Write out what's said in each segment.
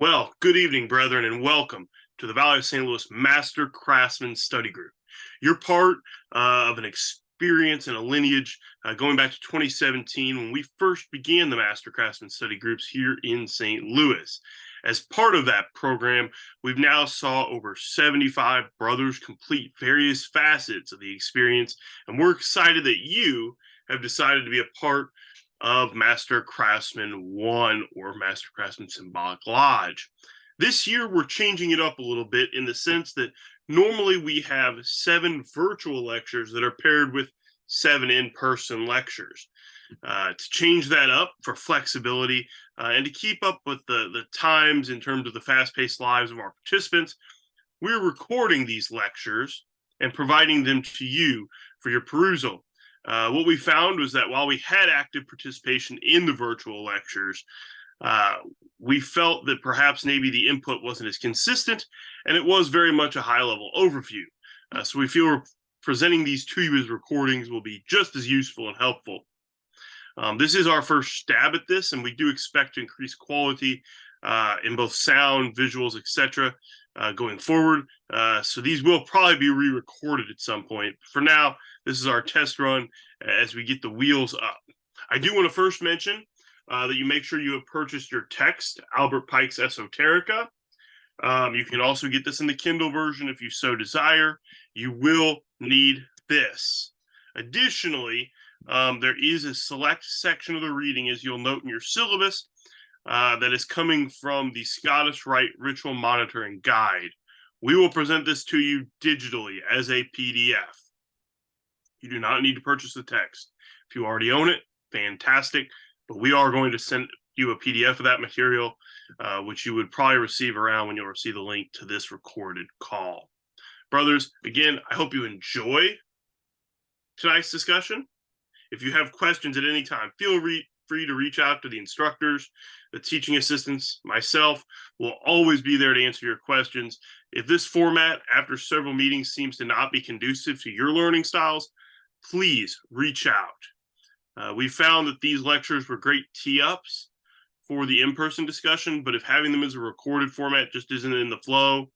Well, good evening, brethren, and welcome to the Valley of St. Louis Master Craftsman Study Group. You're part of an experience and a lineage going back to 2017 when we first began the Master Craftsman Study Groups here in St. Louis. As part of that program, we've now saw over 75 brothers complete various facets of the experience, and we're excited that you have decided to be a part of Master Craftsman 1 or Master Craftsman Symbolic Lodge. This year, we're changing it up a little bit in the sense that normally we have 7 virtual lectures that are paired with 7 in-person lectures. To change that up for flexibility and to keep up with the times in terms of the fast-paced lives of our participants, we're recording these lectures and providing them to you for your perusal. What we found was that while we had active participation in the virtual lectures, we felt that perhaps maybe the input wasn't as consistent, and it was very much a high-level overview. So we feel presenting these to you as recordings will be just as useful and helpful. This is our first stab at this, and we do expect to increase quality in both sound, visuals, etc. Going forward. So these will probably be re-recorded at some point. For now, this is our test run as we get the wheels up. I do want to first mention that you make sure you have purchased your text, Albert Pike's Esoterica. You can also get this in the Kindle version if you so desire. You will need this. Additionally, there is a select section of the reading, as you'll note in your syllabus, that is coming from the Scottish Rite Ritual Monitoring Guide. We will present this to you digitally as a PDF. You do not need to purchase the text. If you already own it, fantastic, but we are going to send you a PDF of that material, which you would probably receive around when you'll receive the link to this recorded call. Brothers, again, I hope you enjoy tonight's discussion. If you have questions at any time, feel free to reach out to the instructors, the teaching assistants, myself. Will always be there to answer your questions. If this format, after several meetings, seems to not be conducive to your learning styles, please reach out. We found that these lectures were great tee-ups for the in-person discussion, but if having them as a recorded format just isn't in the flow,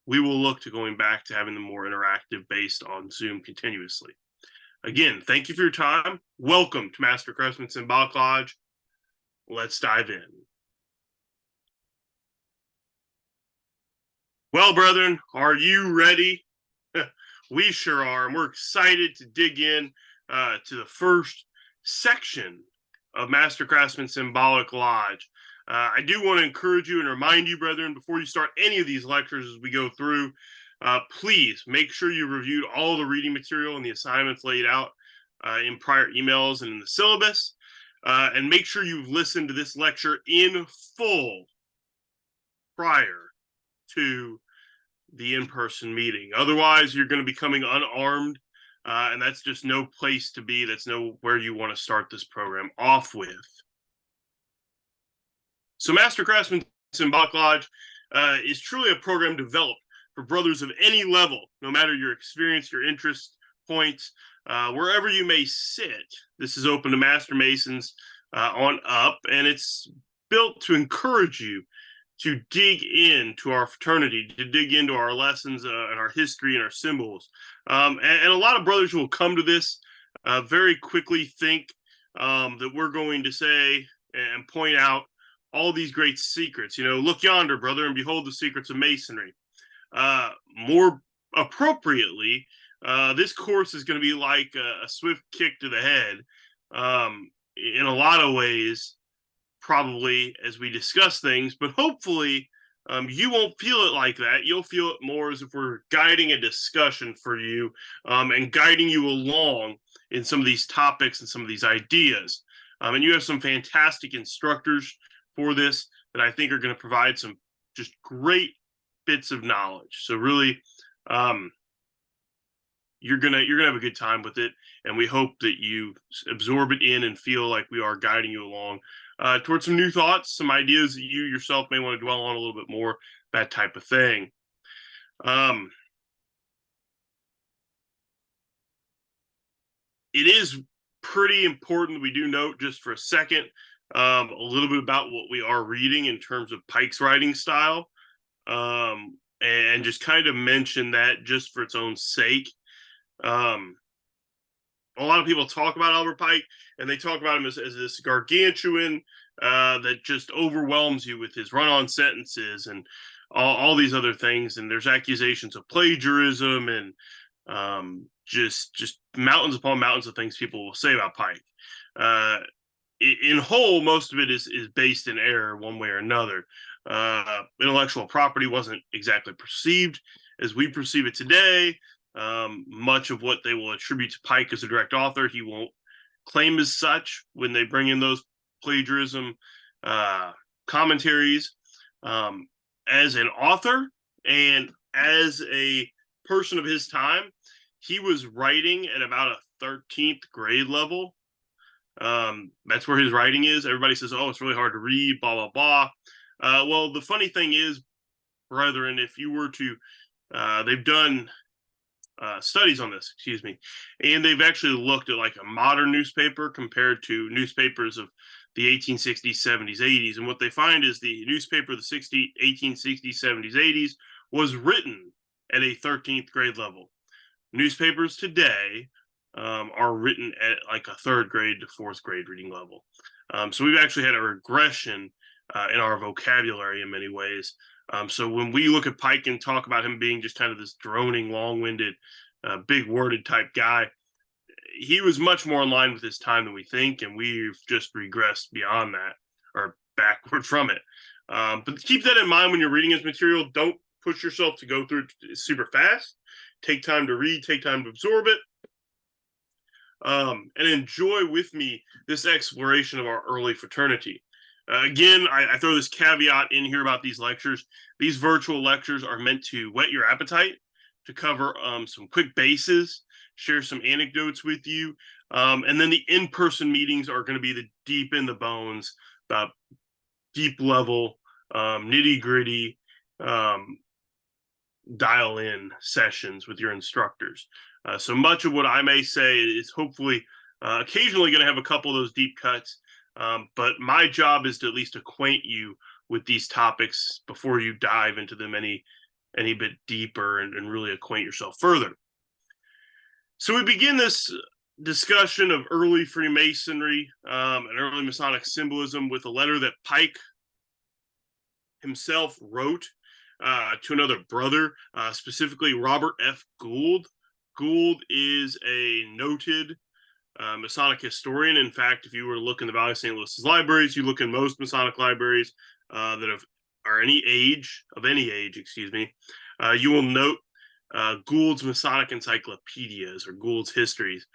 we will look to going back to having them more interactive based on Zoom continuously. Again, thank you for your time. Welcome to Master Craftsman Symbolic Lodge. Let's dive in. Well, brethren, are you ready? We sure are, and we're excited to dig in to the first section of Master Craftsman Symbolic Lodge. I do want to encourage you and remind you, brethren, before you start any of these lectures as we go through, please make sure you reviewed all the reading material and the assignments laid out in prior emails and in the syllabus, and make sure you've listened to this lecture in full prior to the in-person meeting. Otherwise, you're going to be coming unarmed, and that's just no place to be. That's nowhere you want to start this program off with. So Master Craftsman Symbolic Lodge is truly a program developed for brothers of any level, no matter your experience, your interest points, wherever you may sit. This is open to Master Masons on up, and it's built to encourage you to dig into our fraternity, to dig into our lessons and our history and our symbols. And a lot of brothers who will come to this very quickly think that we're going to say and point out all these great secrets. You know, look yonder, brother, and behold the secrets of Masonry. More appropriately, this course is going to be like a swift kick to the head in a lot of ways, probably as we discuss things, but hopefully you won't feel it like that. You'll feel it more as if we're guiding a discussion for you and guiding you along in some of these topics and some of these ideas. And you have some fantastic instructors for this that I think are going to provide some just great bits of knowledge. So really, you're gonna have a good time with it, and we hope that you absorb it in and feel like we are guiding you along towards some new thoughts, some ideas that you yourself may want to dwell on a little bit more, that type of thing. It is pretty important we do note just for a second a little bit about what we are reading in terms of Pike's writing style, and just kind of mention that just for its own sake. Um, a lot of people talk about Albert Pike, and they talk about him as this gargantuan that just overwhelms you with his run-on sentences and all these other things. And there's accusations of plagiarism and just mountains upon mountains of things people will say about Pike. In whole, most of it is based in error one way or another. Intellectual property wasn't exactly perceived as we perceive it today. Much of what they will attribute to Pike as a direct author, he won't claim as such when they bring in those plagiarism commentaries. As an author and as a person of his time, he was writing at about a 13th grade level. That's where his writing is. Everybody says, oh, it's really hard to read, blah, blah, blah. Well, the funny thing is, brethren, if you were to, they've done studies on this, excuse me, and they've actually looked at like a modern newspaper compared to newspapers of the 1860s, 70s, 80s. And what they find is the newspaper of the 1860s, 70s, 80s was written at a 13th grade level. Newspapers today are written at like a 3rd grade to 4th grade reading level. So we've actually had a regression in our vocabulary in many ways. So when we look at Pike and talk about him being just kind of this droning, long-winded, big-worded type guy, he was much more in line with his time than we think, and we've just regressed beyond that, or backward from it. But keep that in mind when you're reading his material. Don't push yourself to go through it super fast. Take time to read, take time to absorb it, and enjoy with me this exploration of our early fraternity. Again, I throw this caveat in here about these lectures. These virtual lectures are meant to whet your appetite, to cover some quick bases, share some anecdotes with you. And then the in-person meetings are going to be the deep in the bones, about deep level, nitty-gritty, dial-in sessions with your instructors. So much of what I may say is hopefully occasionally going to have a couple of those deep cuts. But my job is to at least acquaint you with these topics before you dive into them any bit deeper and really acquaint yourself further. So we begin this discussion of early Freemasonry and early Masonic symbolism with a letter that Pike himself wrote to another brother, specifically Robert F. Gould. Gould is a noted Masonic historian. In fact, if you were to look in the Valley of St. Louis's libraries, you look in most Masonic libraries that are any age, you will note Gould's Masonic encyclopedias or Gould's histories.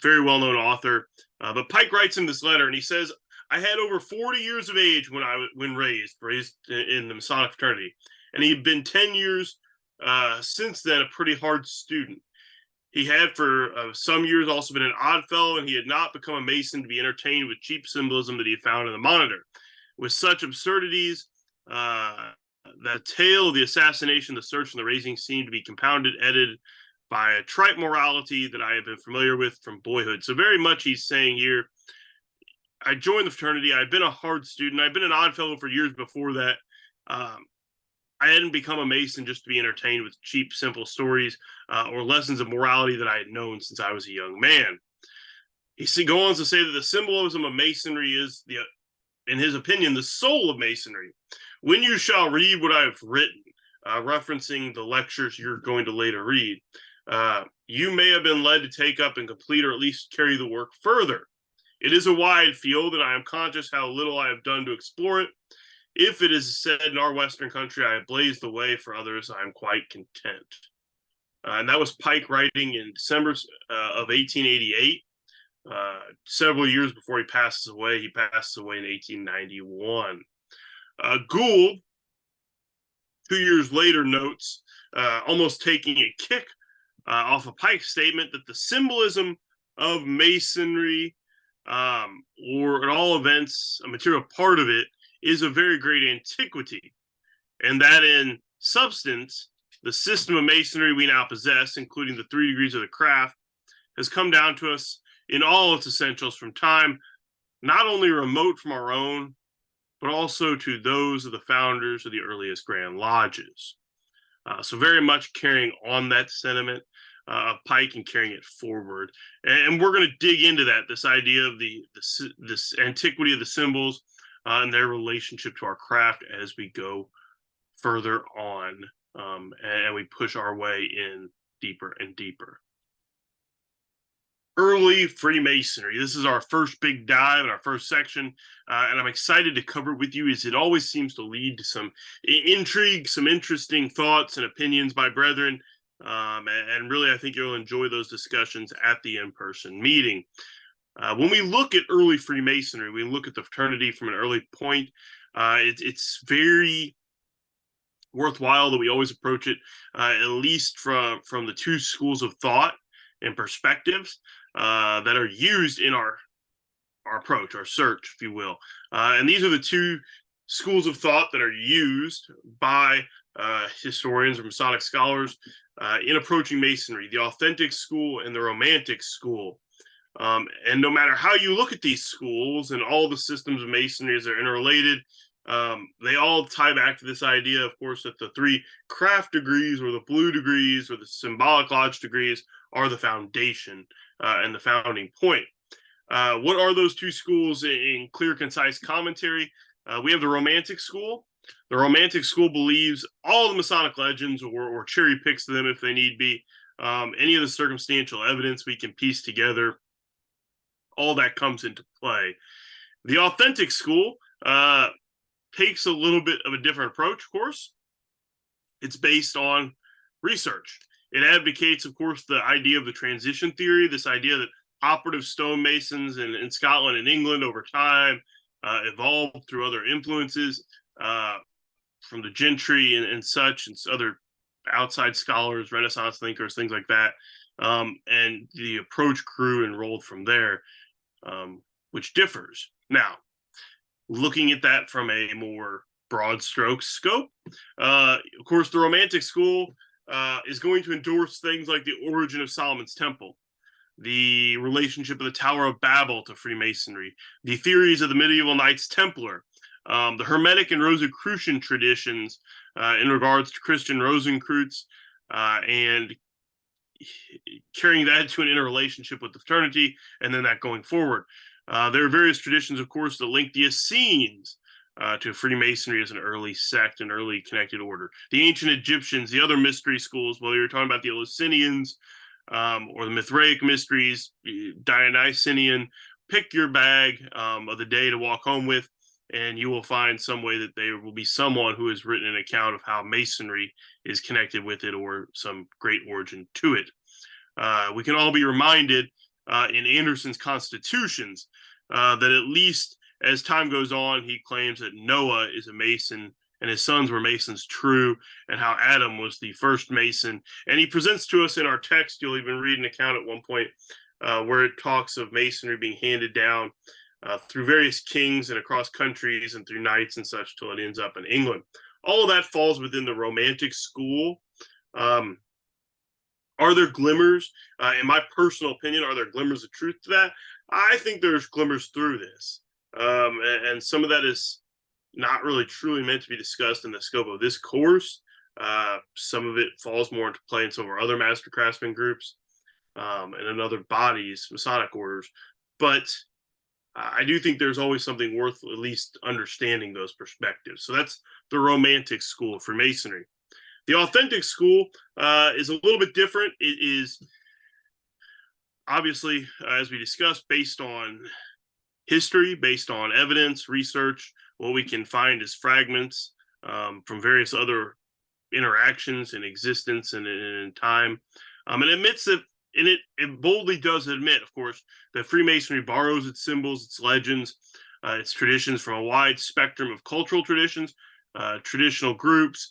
Very well-known author. But Pike writes him this letter, and he says, I had over 40 years of age when raised in the Masonic fraternity, and he had been 10 years since then a pretty hard student. He had for some years also been an odd fellow, and he had not become a Mason to be entertained with cheap symbolism that he had found in the Monitor. With such absurdities, the tale of the assassination, the search, and the raising seemed to be compounded, edited by a trite morality that I have been familiar with from boyhood. So very much he's saying here, I joined the fraternity. I've been a hard student. I've been an odd fellow for years before that. I hadn't become a Mason just to be entertained with cheap, simple stories or lessons of morality that I had known since I was a young man. He goes on to say that the symbolism of Masonry is, in his opinion, the soul of Masonry. When you shall read what I have written, referencing the lectures you're going to later read, you may have been led to take up and complete or at least carry the work further. It is a wide field, and I am conscious how little I have done to explore it. If it is said in our Western country, I have blazed the way for others, I am quite content. And that was Pike writing in December of 1888, several years before he passes away. He passes away in 1891. Gould, 2 years later, notes, almost taking a kick off of Pike's statement, that the symbolism of Masonry, or at all events, a material part of it, is of very great antiquity, and that in substance, the system of Masonry we now possess, including the 3 degrees of the craft, has come down to us in all its essentials from time not only remote from our own, but also to those of the founders of the earliest Grand Lodges. So very much carrying on that sentiment of Pike and carrying it forward. And we're going to dig into that, this idea of this antiquity of the symbols and their relationship to our craft as we go further on, and we push our way in deeper and deeper. Early Freemasonry. This is our first big dive in our first section, and I'm excited to cover it with you, as it always seems to lead to some intrigue, some interesting thoughts and opinions by brethren, and really I think you'll enjoy those discussions at the in-person meeting. When we look at early Freemasonry, we look at the fraternity from an early point. It's very worthwhile that we always approach it at least from the two schools of thought and perspectives that are used in our approach, our search, if you will. And these are the two schools of thought that are used by historians or Masonic scholars in approaching Masonry: the authentic school and the romantic school. And no matter how you look at these schools and all the systems of Masonry as they're interrelated, they all tie back to this idea, of course, that the three craft degrees, or the blue degrees, or the symbolic lodge degrees, are the foundation and the founding point. What are those two schools in clear, concise commentary? We have the Romantic School. The Romantic School believes all the Masonic legends, or cherry picks them if they need be. Any of the circumstantial evidence we can piece together, all that comes into play. The Authentic School takes a little bit of a different approach, of course. It's based on research. It advocates, of course, the idea of the transition theory, this idea that operative stonemasons in Scotland and England over time evolved through other influences from the gentry and such, and other outside scholars, Renaissance thinkers, things like that. And the approach grew and rolled from there, which differs. Now, looking at that from a more broad stroke scope, of course, the Romantic School is going to endorse things like the origin of Solomon's Temple, the relationship of the Tower of Babel to Freemasonry, the theories of the medieval Knights Templar, the Hermetic and Rosicrucian traditions in regards to Christian Rosencreutz, and carrying that to an interrelationship with the fraternity, and then that going forward. There are various traditions, of course, that link the Essenes to Freemasonry as an early sect, an early connected order. The ancient Egyptians, the other mystery schools, whether you're talking about the Eleusinians or the Mithraic mysteries, Dionysian, pick your bag of the day to walk home with, and you will find some way that there will be someone who has written an account of how Masonry is connected with it, or some great origin to it. We can all be reminded in Anderson's Constitutions that at least as time goes on, he claims that Noah is a Mason and his sons were Masons true, and how Adam was the first Mason. And he presents to us in our text, you'll even read an account at one point where it talks of Masonry being handed down through various kings and across countries and through knights and such till it ends up in England. All of that falls within the Romantic School. Are there glimmers? In my personal opinion, are there glimmers of truth to that? I think there's glimmers through this. And some of that is not really truly meant to be discussed in the scope of this course. Some of it falls more into play in some of our other Master Craftsman groups and in other bodies, Masonic orders. But I do think there's always something worth at least understanding those perspectives. So that's the Romantic School of Freemasonry. The Authentic School is a little bit different. It is obviously, as we discussed, based on history, based on evidence, research, what we can find as fragments from various other interactions in existence and in time. And admits that, and it boldly does admit, of course, that Freemasonry borrows its symbols, its legends, its traditions from a wide spectrum of cultural traditions, traditional groups,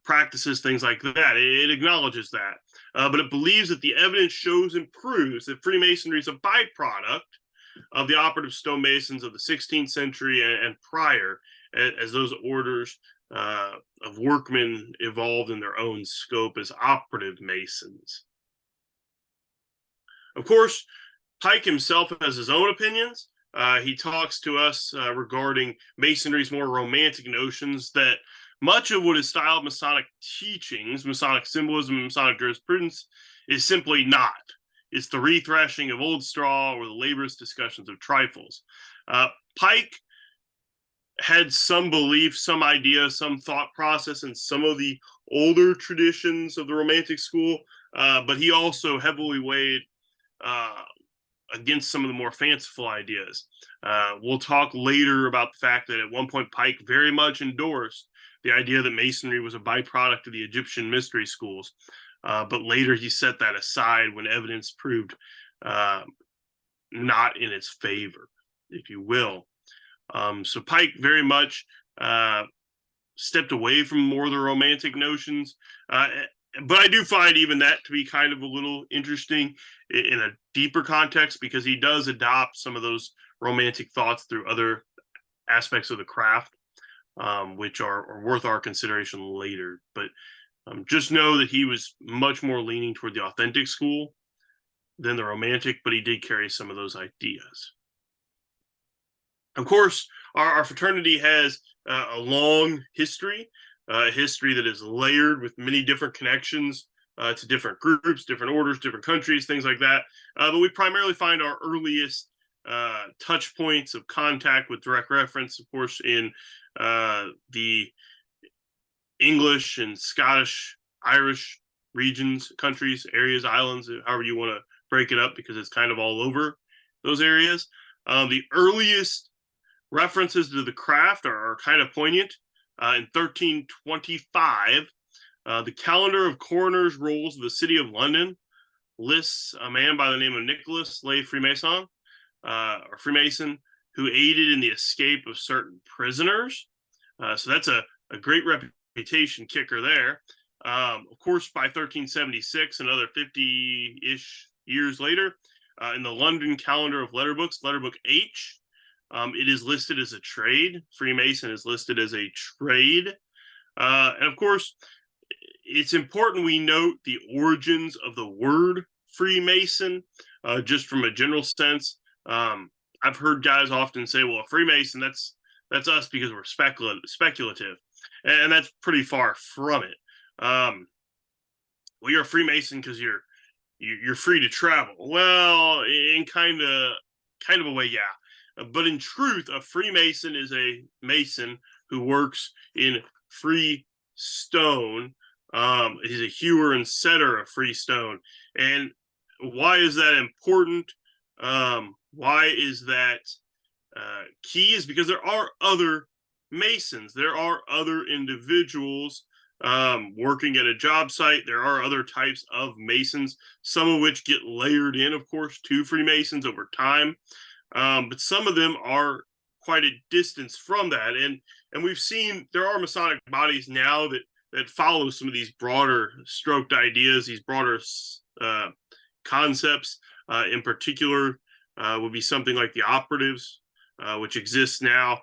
practices, things like that. It acknowledges that. But it believes that the evidence shows and proves that Freemasonry is a byproduct of the operative stonemasons of the 16th century and prior, as those orders of workmen evolved in their own scope as operative masons. Of course, Pike himself has his own opinions, he talks to us regarding Masonry's more romantic notions that much of what is styled Masonic teachings, Masonic symbolism, and Masonic jurisprudence is simply not. It's the rethrashing of old straw or the laborious discussions of trifles. Pike had some belief, some idea, some thought process in some of the older traditions of the Romantic school, but he also heavily weighed against some of the more fanciful ideas. We'll talk later about the fact that at one point Pike very much endorsed the idea that Masonry was a byproduct of the Egyptian mystery schools, but later he set that aside when evidence proved not in its favor, if you will. So Pike very much stepped away from more of the romantic notions, but I do find even that to be kind of a little interesting in a deeper context, because he does adopt some of those romantic thoughts through other aspects of the craft, which are worth our consideration later. But just know that he was much more leaning toward the authentic school than the romantic, but he did carry some of those ideas. Of course, our fraternity has a long history, a history that is layered with many different connections to different groups, different orders, different countries, things like that. But we primarily find our earliest touch points of contact with direct reference, of course, in the English and Scottish, Irish regions, countries, areas, islands, however you want to break it up, because it's kind of all over those areas. The earliest references to the craft are kind of poignant. In 1325, the calendar of coroner's rolls of the city of London lists a man by the name of Nicholas Le Freemason, or Freemason, who aided in the escape of certain prisoners. So that's a great reputation kicker there. Of course, by 1376, another 50-ish years later, in the London calendar of letterbooks, letterbook H, it is listed as a trade. Freemason is listed as a trade. And of course, it's important we note the origins of the word Freemason, just from a general sense. I've heard guys often say, well, a Freemason, that's us because we're speculative. And that's pretty far from it. Well, you're a Freemason because you're free to travel. Well, in kind of a way, yeah. But in truth, a Freemason is a Mason who works in free stone. He's a hewer and setter of free stone. And why is that important? Why is that key? Is because there are other Masons. There are other individuals working at a job site. There are other types of Masons, some of which get layered in, of course, to Freemasons over time. But some of them are quite a distance from that. And we've seen there are Masonic bodies now that follow some of these broader stroked ideas, these broader concepts. In particular, would be something like the Operatives, which exists now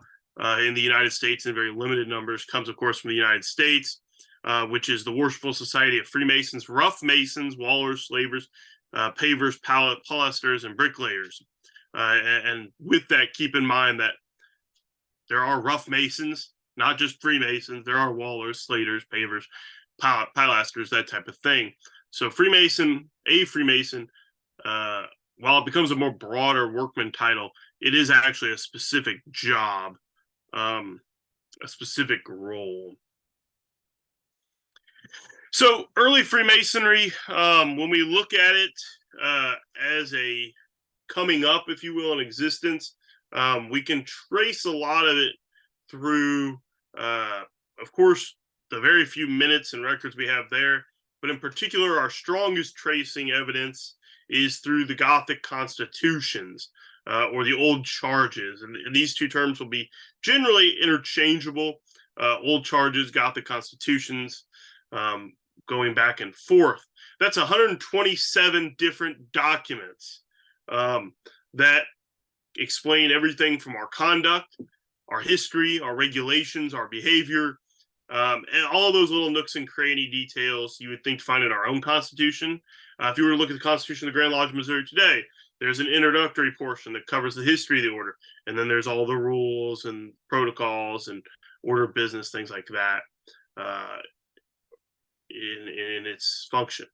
in the United States in very limited numbers, comes, of course, from the United States, which is the Worshipful Society of Freemasons, Rough Masons, Wallers, Slavers, Pavers, Policers, and Bricklayers. And with that, keep in mind that there are rough Masons, not just Freemasons. There are Wallers, Slaters, Pavers, Pilasters, that type of thing. So a Freemason, while it becomes a more broader workman title, it is actually a specific job, a specific role. So early Freemasonry, when we look at it as a coming up, if you will, in existence, we can trace a lot of it through, of course, the very few minutes and records we have there, but in particular, our strongest tracing evidence is through the Gothic constitutions, or the old charges. And these two terms will be generally interchangeable, old charges, Gothic constitutions, going back and forth. That's 127 different documents that explain everything from our conduct, our history, our regulations, our behavior, and all those little nooks and cranny details you would think to find in our own Constitution. If you were to look at the Constitution of the Grand Lodge of Missouri today, There's an introductory portion that covers the history of the order, and then there's all the rules and protocols and order of business, things like that, in its function.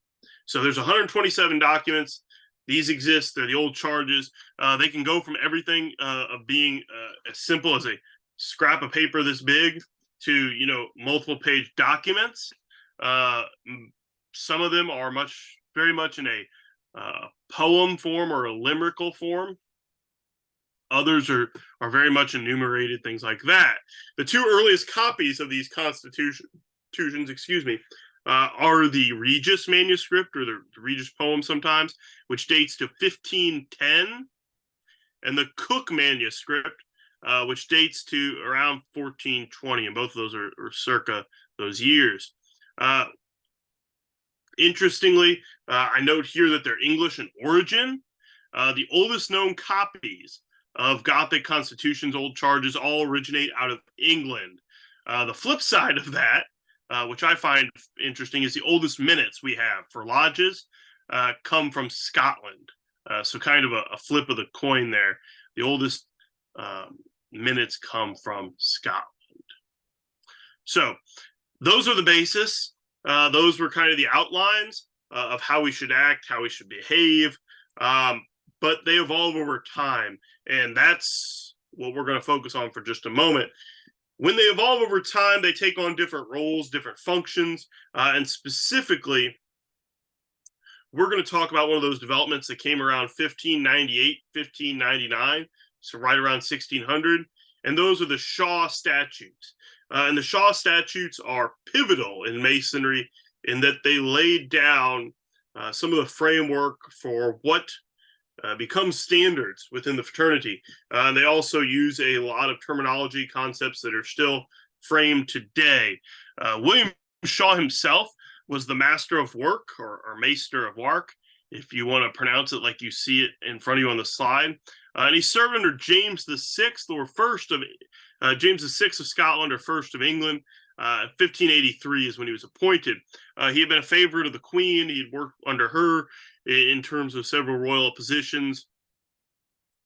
So there's 127 documents. These exist. They're the old charges. They can go from everything of being as simple as a scrap of paper this big to, multiple page documents. Some of them are very much in a poem form or a limerical form. Others are very much enumerated, things like that. The two earliest copies of these constitutions, are the Regis manuscript, or the Regis poem sometimes, which dates to 1510, and the Cook manuscript, which dates to around 1420, and both of those are circa those years. Interestingly, I note here that they're English in origin. The oldest known copies of Gothic constitutions, old charges, all originate out of England. The flip side of that, which I find interesting, is the oldest minutes we have for lodges come from Scotland. So kind of a flip of the coin there. The oldest minutes come from Scotland. So those are the basis. Those were kind of the outlines of how we should act, how we should behave, but they evolve over time, and that's what we're going to focus on for just a moment. When they evolve over time, they take on different roles, different functions, and specifically, we're going to talk about one of those developments that came around 1598, 1599, so right around 1600, and those are the Shaw Statutes. And the Shaw Statutes are pivotal in Masonry in that they laid down some of the framework for what becomes standards within the fraternity. They also use a lot of terminology, concepts that are still framed today. William Shaw himself was the Master of Work, or Master of Work, if you want to pronounce it like you see it in front of you on the slide. And he served under James VI, or James VI of Scotland, or first of England. 1583 is when he was appointed. He had been a favorite of the Queen. He had worked under her in terms of several royal positions.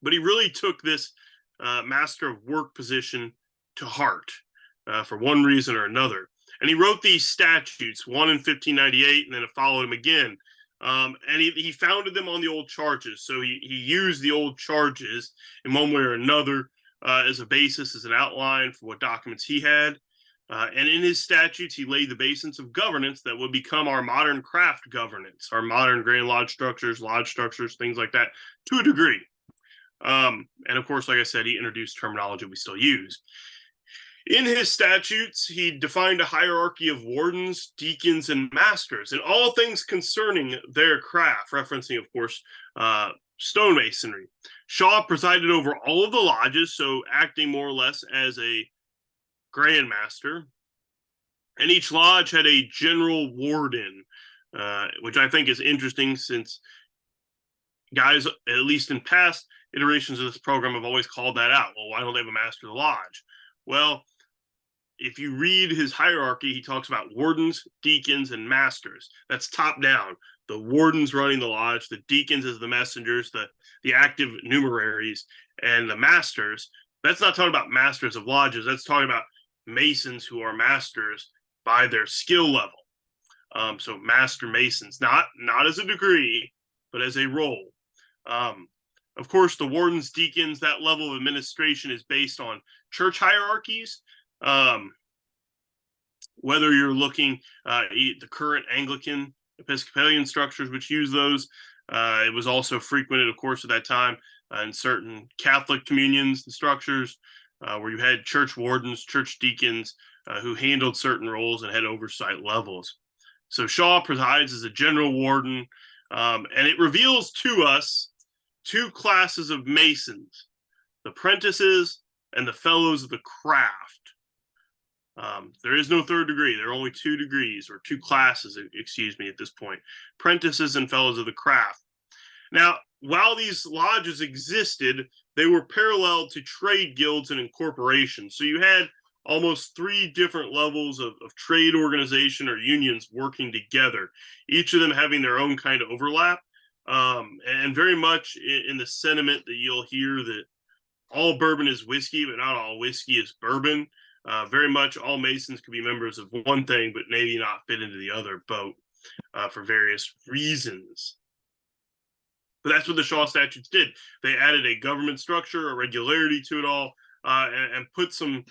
But he really took this Master of Work position to heart for one reason or another. And he wrote these statutes, one in 1598, and then it followed him again. And he founded them on the old charges. So he used the old charges in one way or another as a basis, as an outline for what documents he had. And in his statutes, he laid the basis of governance that would become our modern craft governance, our modern Grand Lodge structures, things like that, to a degree. And of course, like I said, he introduced terminology we still use. In his statutes, he defined a hierarchy of wardens, deacons, and masters, and all things concerning their craft, referencing, of course, stonemasonry. Shaw presided over all of the lodges, so acting more or less as a Grand Master, and each lodge had a general warden, which I think is interesting, since guys, at least in past iterations of this program, have always called that out. Well, why don't they have a Master of the Lodge? Well, if you read his hierarchy, he talks about wardens, deacons, and masters. That's top down. The wardens running the lodge, the deacons as the messengers, the active numeraries, and the masters. That's not talking about masters of lodges. That's talking about masons who are masters by their skill level. So master masons, not as a degree, but as a role. Of course, the wardens, deacons, that level of administration is based on church hierarchies. Whether you're looking the current Anglican Episcopalian structures, which use those, it was also frequented, of course, at that time in certain Catholic communions and structures, where you had church wardens, church deacons, who handled certain roles and had oversight levels. So Shaw presides as a general warden, and it reveals to us two classes of masons: the apprentices and the fellows of the craft. There is no third degree. There are only two degrees, or two classes, at this point: apprentices and fellows of the craft. Now, while these lodges existed, they were parallel to trade guilds and incorporations. So you had almost three different levels of trade organization or unions working together, each of them having their own kind of overlap. and very much in the sentiment that you'll hear that all bourbon is whiskey, but not all whiskey is bourbon. Very much all Masons could be members of one thing, but maybe not fit into the other boat for various reasons. But that's what the Shaw Statutes did. They added a government structure, a regularity to it all, and put some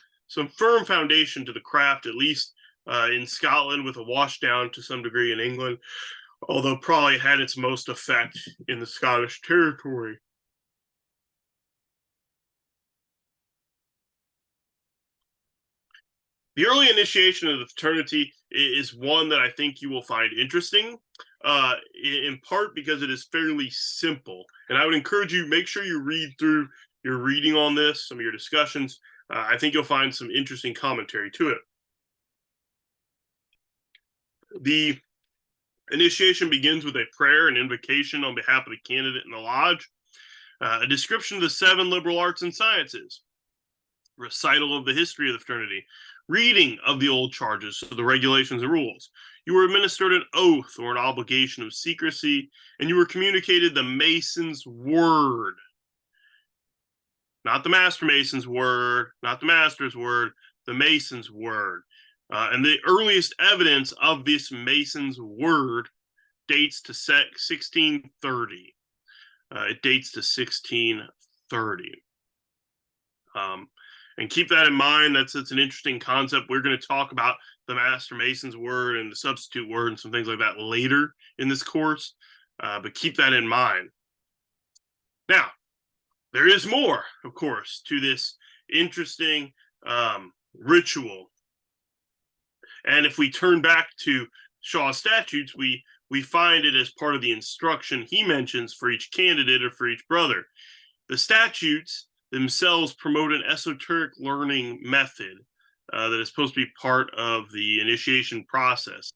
firm foundation to the craft, at least in Scotland, with a wash down to some degree in England, although probably had its most effect in the Scottish territory. The early initiation of the fraternity is one that I think you will find interesting, in part because it is fairly simple. And I would encourage you, make sure you read through your reading on this, some of your discussions. I think you'll find some interesting commentary to it. The initiation begins with a prayer and invocation on behalf of the candidate in the lodge, a description of the 7 liberal arts and sciences, recital of the history of the fraternity, reading of the old charges, so the regulations and rules. You were administered an oath or an obligation of secrecy, and you were communicated the Mason's word. Not the Master Mason's word, not the Master's word, the Mason's word. And the earliest evidence of this Mason's word dates to 1630. It dates to 1630. And keep that in mind. That's an interesting concept. We're going to talk about the Master Mason's word and the substitute word and some things like that later in this course. But keep that in mind. Now, there is more, of course, to this interesting ritual. And if we turn back to Shaw Statutes, we find it as part of the instruction he mentions for each candidate or for each brother. The statutes themselves promote an esoteric learning method that is supposed to be part of the initiation processes.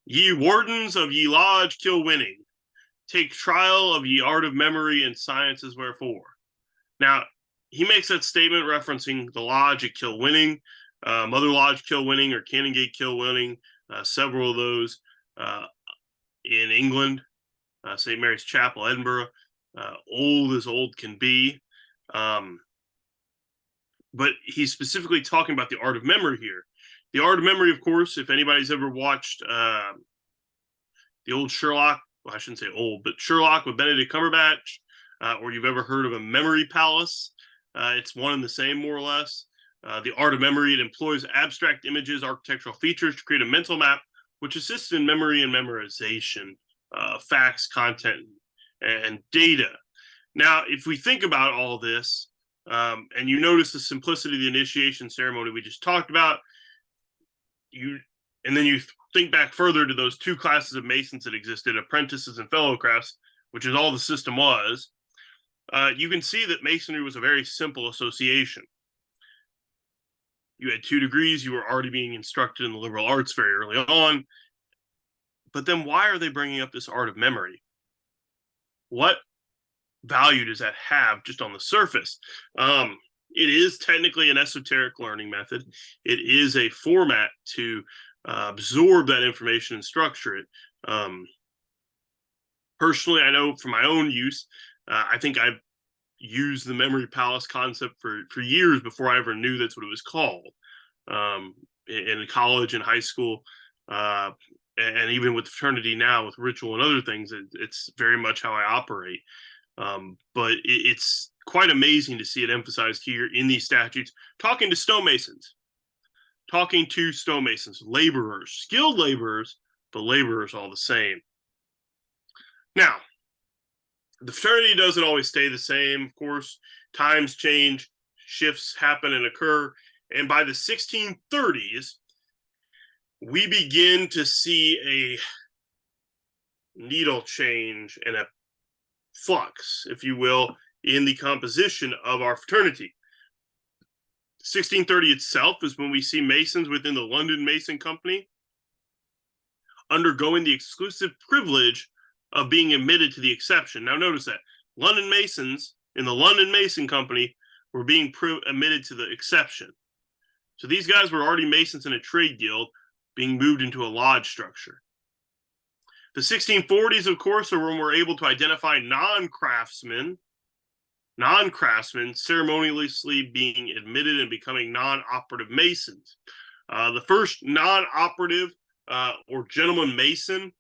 Ye wardens of ye lodge kill winning, take trial of ye art of memory and sciences wherefore. Now, he makes that statement referencing the lodge at Kilwinning, Mother Lodge Kilwinning or Canongate Kilwinning, several of those in England, St. Mary's Chapel, Edinburgh, old as old can be. But he's specifically talking about the art of memory here. The art of memory, of course, if anybody's ever watched the old Sherlock, well, I shouldn't say old, but Sherlock with Benedict Cumberbatch, or you've ever heard of a memory palace, it's one and the same, more or less. The art of memory, it employs abstract images, architectural features to create a mental map, which assists in memory and memorization, facts, content, and data. Now, if we think about all this, and you notice the simplicity of the initiation ceremony we just talked about, and then you think back further to those 2 classes of Masons that existed, apprentices and fellow crafts, which is all the system was, you can see that Masonry was a very simple association. You had 2 degrees, you were already being instructed in the liberal arts very early on. But then why are they bringing up this art of memory? What value does that have just on the surface? It is technically an esoteric learning method. It is a format to absorb that information and structure it. Personally, I know from my own use, I think I've used the memory palace concept for years before I ever knew that's what it was called. In college and high school, and even with fraternity now, with ritual and other things, it's very much how I operate. But it's quite amazing to see it emphasized here in these statutes, talking to stonemasons, laborers, skilled laborers, but laborers all the same. Now, the fraternity doesn't always stay the same. Of course, times change, shifts happen and occur. And by the 1630s, we begin to see a needle change and a flux, if you will, in the composition of our fraternity. 1630 itself is when we see Masons within the London Mason Company undergoing the exclusive privilege of being admitted to the exception. Now notice that London Masons in the London Mason Company were being admitted to the exception. So these guys were already Masons in a trade guild being moved into a lodge structure. The 1640s, of course, are when we're able to identify non-craftsmen ceremoniously being admitted and becoming non-operative Masons. The first non-operative or gentleman Mason,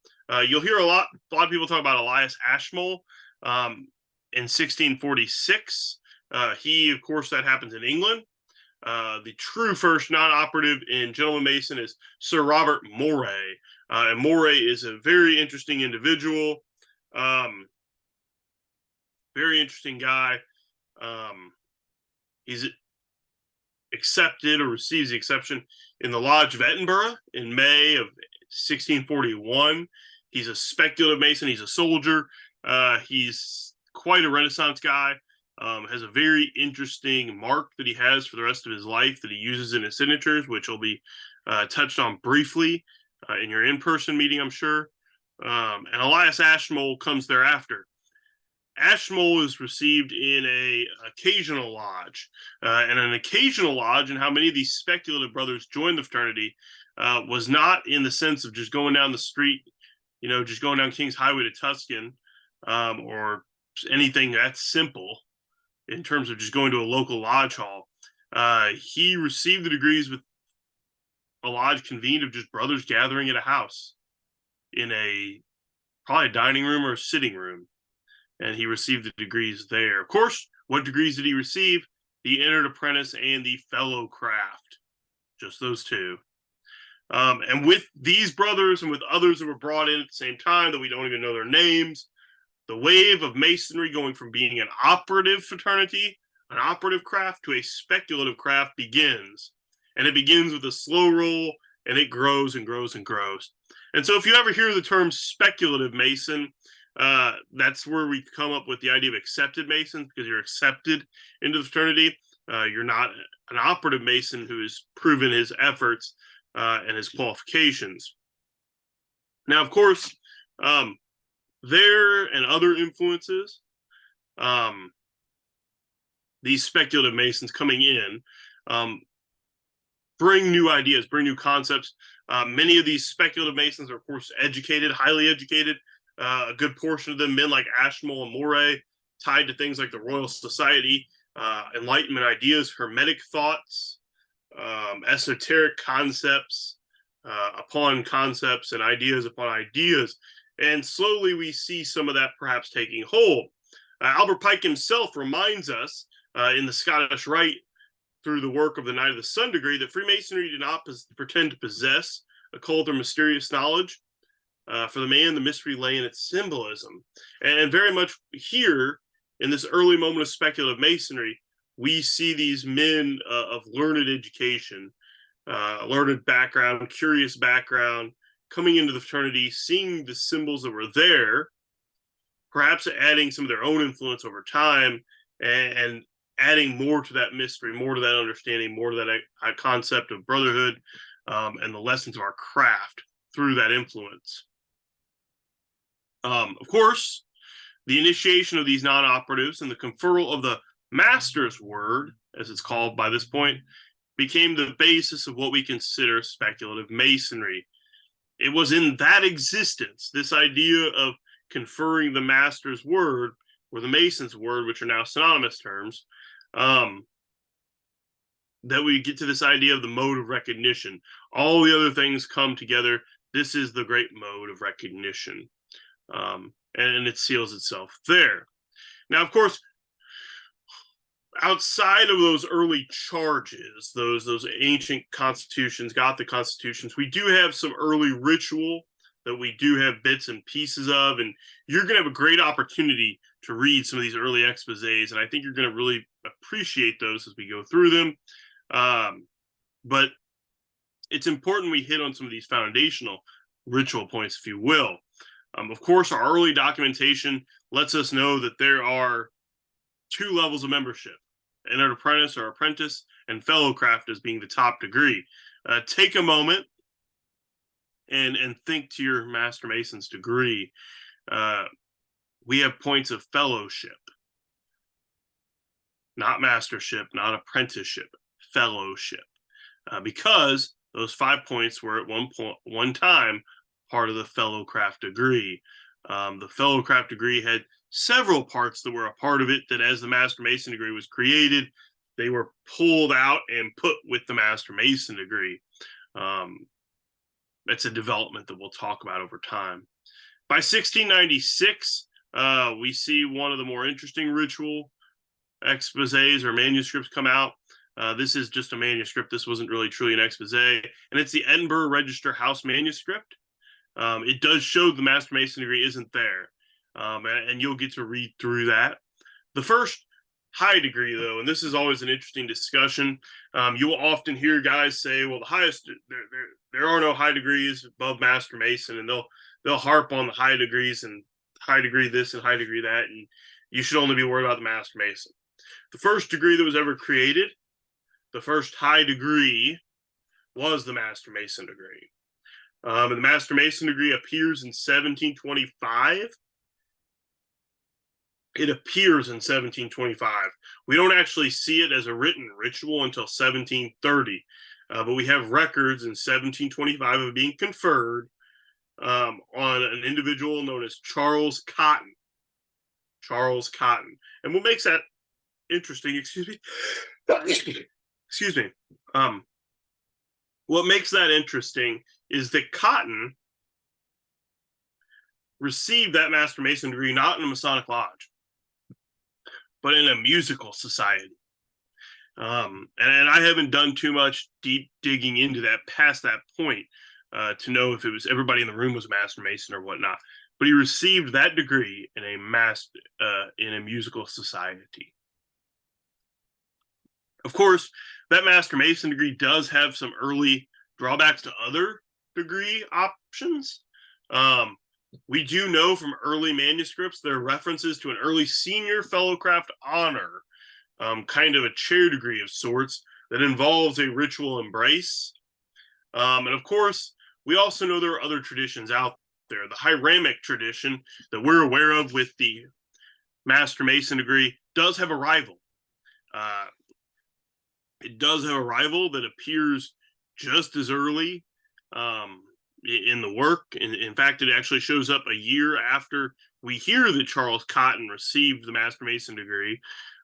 you'll hear a lot of people talk about Elias Ashmole in 1646. He, of course, that happens in England. The true first non-operative in gentleman Mason is Sir Robert Moray. And Moray is a very interesting individual, very interesting guy. He's accepted or receives the exception in the Lodge of Edinburgh in May of 1641. He's a speculative Mason. He's a soldier. He's quite a Renaissance guy. Has a very interesting mark that he has for the rest of his life that he uses in his signatures, which will be touched on briefly in your in-person meeting, I'm sure. And Elias Ashmole comes thereafter. Ashmole is received in a occasional lodge, and an occasional lodge, and how many of these speculative brothers joined the fraternity was not in the sense of just going down the street, just going down King's Highway to Tuscan, or anything that's simple in terms of just going to a local lodge hall. He received the degrees with a lodge convened of just brothers gathering at a house in probably a dining room or a sitting room. And he received the degrees there. Of course, what degrees did he receive? The entered apprentice and the fellow craft. Just those two. And with these brothers and with others that were brought in at the same time that we don't even know their names, the wave of Masonry going from being an operative fraternity, an operative craft, to a speculative craft begins. And it begins with a slow roll, and it grows and grows and grows. And so if you ever hear the term speculative Mason, that's where we come up with the idea of accepted Masons, because you're accepted into the fraternity. You're not an operative Mason who has proven his efforts and his qualifications. Now, of course, there and other influences, these speculative Masons coming in bring new ideas, bring new concepts. Many of these speculative Masons are, of course, educated, highly educated. A good portion of them, men like Ashmole and Moray, tied to things like the Royal Society, Enlightenment ideas, Hermetic thoughts, esoteric concepts upon concepts, and ideas upon ideas. And slowly we see some of that perhaps taking hold. Albert Pike himself reminds us in the Scottish Rite, through the work of the Knight of the Sun degree, that Freemasonry did not pretend to possess occult or mysterious knowledge. For the man, the mystery lay in its symbolism. And very much here, in this early moment of speculative Masonry, we see these men of learned education, learned background, curious background, coming into the fraternity, seeing the symbols that were there, perhaps adding some of their own influence over time, and adding more to that mystery, more to that understanding, more to that concept of brotherhood, and the lessons of our craft through that influence. Of course, the initiation of these non-operatives and the conferral of the Master's Word, as it's called by this point, became the basis of what we consider speculative Masonry. It was in that existence, this idea of conferring the Master's Word or the Mason's Word, which are now synonymous terms, that we get to this idea of the mode of recognition. All the other things come together. This is the great mode of recognition. And it seals itself there. Now, of course, outside of those early charges, those ancient constitutions, Gothic constitutions, we do have some early ritual that we do have bits and pieces of, and you're going to have a great opportunity to read some of these early exposés, and I think you're going to really appreciate those as we go through them. But it's important we hit on some of these foundational ritual points, if you will. Of course, our early documentation lets us know that there are two levels of membership: entered apprentice or apprentice, and fellow craft as being the top degree. Take a moment and think to your Master Mason's degree. We have points of fellowship, not mastership, not apprenticeship, fellowship, because those 5 points were at one time part of the Fellowcraft degree. The Fellowcraft degree had several parts that were a part of it that as the Master Mason degree was created, they were pulled out and put with the Master Mason degree. It's a development that we'll talk about over time. By 1696, we see one of the more interesting ritual exposés or manuscripts come out. This is just a manuscript. This wasn't really truly an expose, and it's the Edinburgh Register House manuscript. It does show the Master Mason degree isn't there, and you'll get to read through that. The first high degree, though, and this is always an interesting discussion. You will often hear guys say, "Well, the highest there are no high degrees above Master Mason," and they'll harp on the high degrees and high degree this and high degree that, and you should only be worried about the Master Mason. The first degree that was ever created, the first high degree, was the Master Mason degree. And the Master Mason degree appears in 1725. It appears in 1725. We don't actually see it as a written ritual until 1730, but we have records in 1725 of being conferred on an individual known as Charles Cotton. Charles Cotton. And what makes that interesting, excuse me, what makes that interesting is that Cotton received that Master Mason degree not in a Masonic lodge, but in a musical society. And I haven't done too much deep digging into that past that point to know if it was everybody in the room was a Master Mason or whatnot. But he received that degree in a musical society. Of course, that Master Mason degree does have some early drawbacks to other degree options. We do know from early manuscripts there are references to an early senior Fellowcraft honor, kind of a chair degree of sorts that involves a ritual embrace. And of course, we also know there are other traditions out there. The Hieramic tradition that we're aware of with the Master Mason degree does have a rival. It does have a rival that appears just as early in the work. In fact, it actually shows up a year after we hear that Charles Cotton received the Master Mason degree.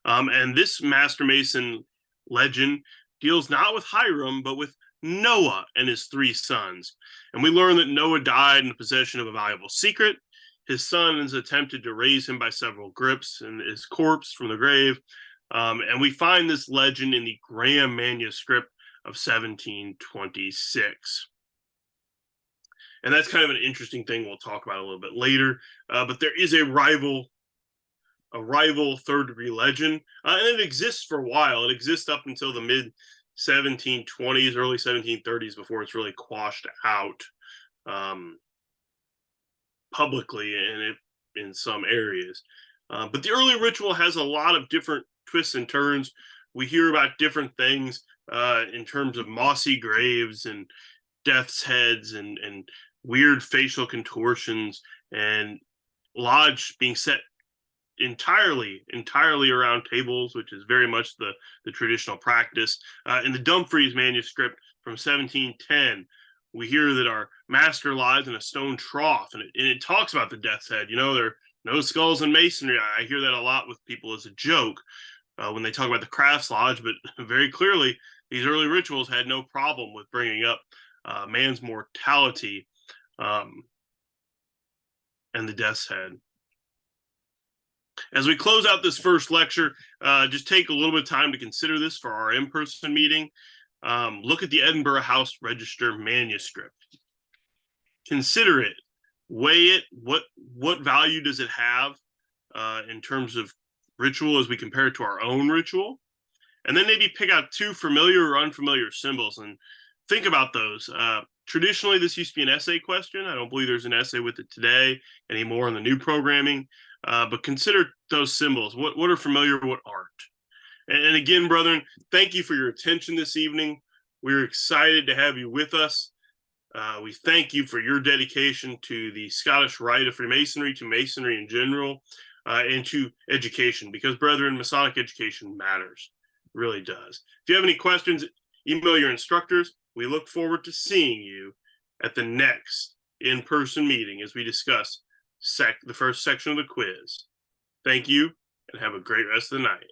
And this Master Mason legend deals not with Hiram, but with Noah and his 3 sons. And we learn that Noah died in possession of a valuable secret. His sons attempted to raise him by several grips and his corpse from the grave. And we find this legend in the Graham manuscript of 1726. And that's kind of an interesting thing we'll talk about a little bit later. But there is a rival third degree legend, and it exists for a while. It exists up until the mid 1720s, early 1730s, before it's really quashed out publicly in some areas. But the early ritual has a lot of different twists and turns. We hear about different things in terms of mossy graves and death's heads and weird facial contortions and lodge being set entirely around tables, which is very much the traditional practice. In the Dumfries manuscript from 1710, we hear that our master lies in a stone trough, and it talks about the death's head. There are no skulls in masonry. I hear that a lot with people as a joke when they talk about the crafts lodge, but very clearly these early rituals had no problem with bringing up man's mortality and the death's head. As we close out this first lecture, just take a little bit of time to consider this for our in-person meeting. Look at the Edinburgh House Register manuscript. Consider it, weigh it. What value does it have in terms of ritual as we compare it to our own ritual? And then maybe pick out 2 familiar or unfamiliar symbols and think about those. Traditionally, this used to be an essay question. I don't believe there's an essay with it today anymore in the new programming. But consider those symbols. What are familiar, what aren't? And again, brethren, thank you for your attention this evening. We're excited to have you with us. We thank you for your dedication to the Scottish Rite of Freemasonry, to Masonry in general, and to education, because, brethren, Masonic education matters. It really does. If you have any questions, email your instructors. We look forward to seeing you at the next in-person meeting as we discuss the first section of the quiz. Thank you, and have a great rest of the night.